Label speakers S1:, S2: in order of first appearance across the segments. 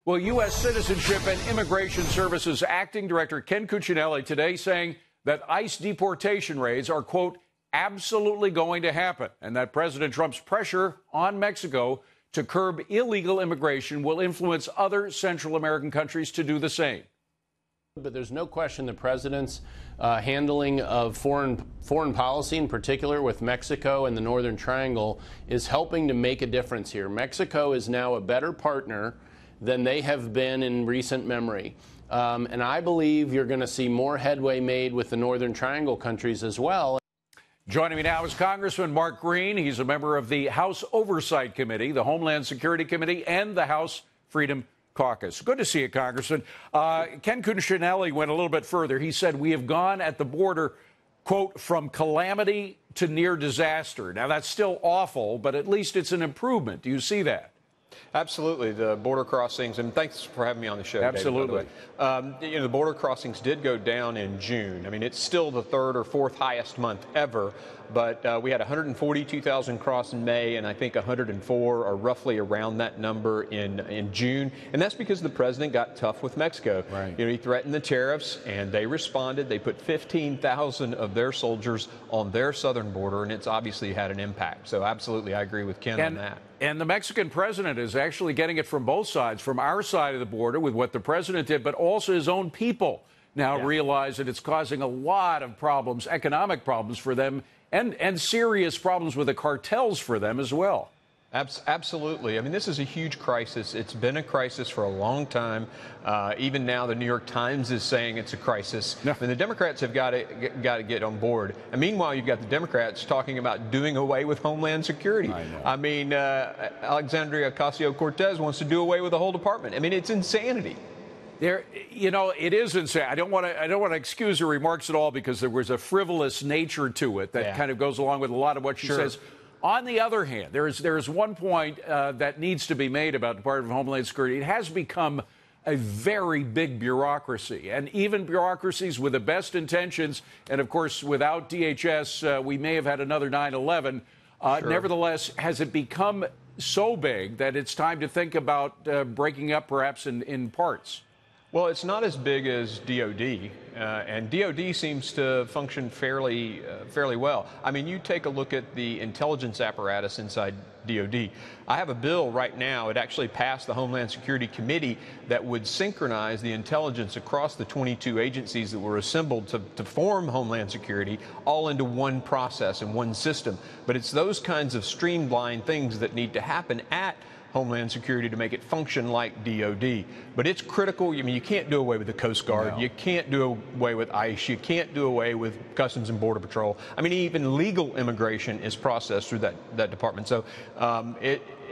S1: Well, U.S. Citizenship and Immigration Services Acting Director Ken Cuccinelli today saying that ICE deportation raids are, quote, absolutely going to happen, and that President Trump's pressure on Mexico to curb illegal immigration will influence other Central American countries to do the same.
S2: But there's no question the president's handling of foreign policy, in particular with Mexico and the Northern Triangle, is helping to make a difference here. Mexico is now a better partner than they have been in recent memory. And I believe you're going to see more headway made with the Northern Triangle countries as well.
S1: Joining me now is Congressman Mark Greene. He's a member of the House Oversight Committee, the Homeland Security Committee, and the House Freedom Caucus. Good to see you, Congressman. Ken Cuccinelli went a little bit further. He said we have gone at the border, quote, from calamity to near disaster. Now, that's still awful, but at least it's an improvement. Do you see that?
S3: Absolutely. The border crossings, and thanks for having me on the show,
S1: Absolutely.
S3: David, the border crossings did go down in June. I mean, it's still the third or fourth highest month ever, but we had 142,000 cross in May, and I think 104 or roughly around that number in June. And that's because the president got tough with Mexico.
S1: Right.
S3: He threatened the tariffs, and they responded. They put 15,000 of their soldiers on their southern border, and it's obviously had an impact. So absolutely, I agree with Ken on that.
S1: And the Mexican president is actually getting it from both sides, from our side of the border with what the president did, but also his own people now realize that it's causing a lot of problems, economic problems for them, and serious problems with the cartels for them as well.
S3: Absolutely. I mean, this is a huge crisis. It's been a crisis for a long time. Even now, the New York Times is saying it's a crisis.
S1: No.
S3: And the Democrats have got to get on board. And meanwhile, you've got the Democrats talking about doing away with Homeland Security. I mean, Alexandria Ocasio-Cortez wants to do away with the whole department. I mean, it's insanity.
S1: It is insane. I don't want to excuse her remarks at all because there was a frivolous nature to it that kind of goes along with a lot of what she says. On the other hand, there is one point that needs to be made about the Department of Homeland Security. It has become a very big bureaucracy, and even bureaucracies with the best intentions, and of course, without DHS, we may have had another 9/11. Nevertheless, has it become so big that it's time to think about breaking up perhaps in parts?
S3: Well, it's not as big as DOD, and DOD seems to function fairly well. I mean, you take a look at the intelligence apparatus inside DOD. I have a bill right now. It actually passed the Homeland Security Committee that would synchronize the intelligence across the 22 agencies that were assembled to form Homeland Security all into one process and one system. But it's those kinds of streamlined things that need to happen at Homeland Security to make it function like DOD. But it's critical. I mean, you can't do away with the Coast Guard. No. You can't do away with ICE. You can't do away with Customs and Border Patrol. I mean, even legal immigration is processed through that department. So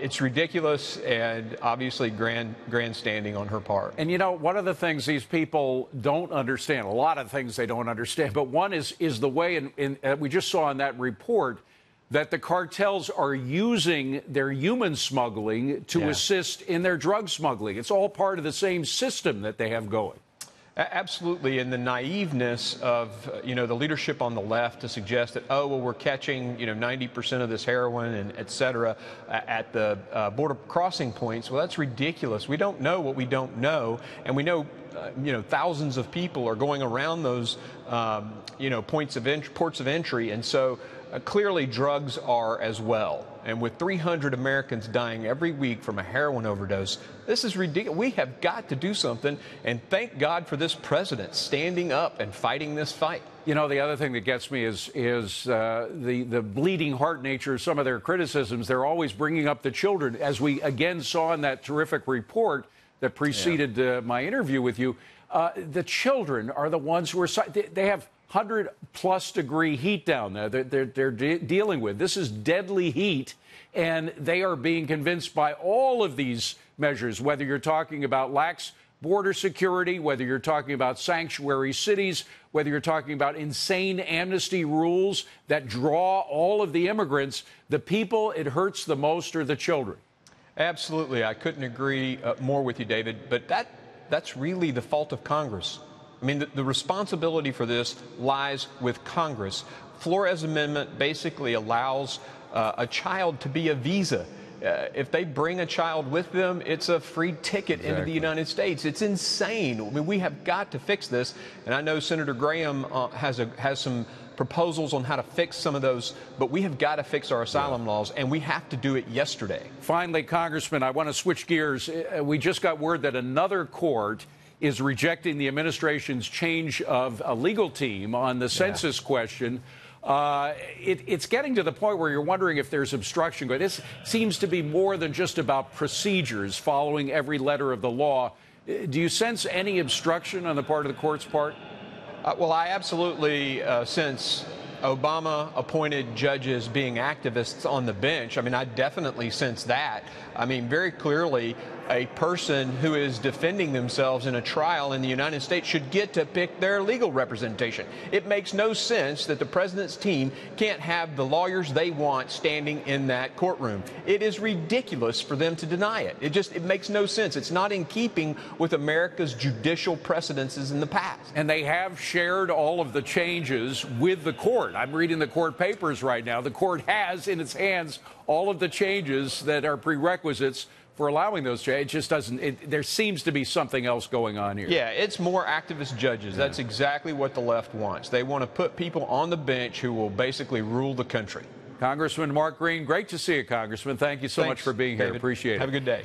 S3: it's ridiculous and obviously grandstanding on her part.
S1: And, one of the things these people don't understand, a lot of things they don't understand, but one is the way we just saw in that report that the cartels are using their human smuggling to assist in their drug smuggling. It's all part of the same system that they have going.
S3: Absolutely, and the naiveness of the leadership on the left to suggest that we're catching 90% of this heroin and et cetera at the border crossing points. Well, that's ridiculous. We don't know what we don't know, and we know thousands of people are going around those ports of entry, and so clearly drugs are as well. And with 300 Americans dying every week from a heroin overdose, this is ridiculous. We have got to do something, and thank God for this president standing up and fighting this fight.
S1: The other thing that gets me is the bleeding heart nature of some of their criticisms. They're always bringing up the children, as we again saw in that terrific report that preceded my interview with you. The children are the ones who are they have 100+ degree heat down there they're dealing with. This is deadly heat, and they are being convinced by all of these measures, whether you're talking about lax border security, whether you're talking about sanctuary cities, whether you're talking about insane amnesty rules that draw all of the immigrants. The people it hurts the most are the children.
S3: Absolutely. I couldn't agree more with you, David, but that's really the fault of Congress. I mean, the responsibility for this lies with Congress. Flores' amendment basically allows a child to be a visa. if they bring a child with them, it's a free ticket into the United States. It's insane. I mean, we have got to fix this. And I know Senator Graham has some proposals on how to fix some of those, but we have got to fix our asylum laws, and we have to do it yesterday.
S1: Finally, Congressman, I want to switch gears. We just got word that another court is rejecting the administration's change of a legal team on the census question. It's getting to the point where you're wondering if there's obstruction. But this seems to be more than just about procedures, following every letter of the law. Do you sense any obstruction on the part of the court's part?
S3: Well, I absolutely sense Obama appointed judges being activists on the bench. I mean, I definitely sense that. I mean, very clearly, a person who is defending themselves in a trial in the United States should get to pick their legal representation. It makes no sense that the president's team can't have the lawyers they want standing in that courtroom. It is ridiculous for them to deny it. It makes no sense. It's not in keeping with America's judicial precedences in the past.
S1: And they have shared all of the changes with the court. I'm reading the court papers right now. The court has in its hands all of the changes that are prerequisites for allowing those changes. It just doesn't. There seems to be something else going on here.
S3: Yeah, it's more activist judges. Yeah. That's exactly what the left wants. They want to put people on the bench who will basically rule the country.
S1: Congressman Mark Greene, great to see you, Congressman. Thank you so much for being here.
S3: David.
S1: Appreciate it.
S3: Have a good day.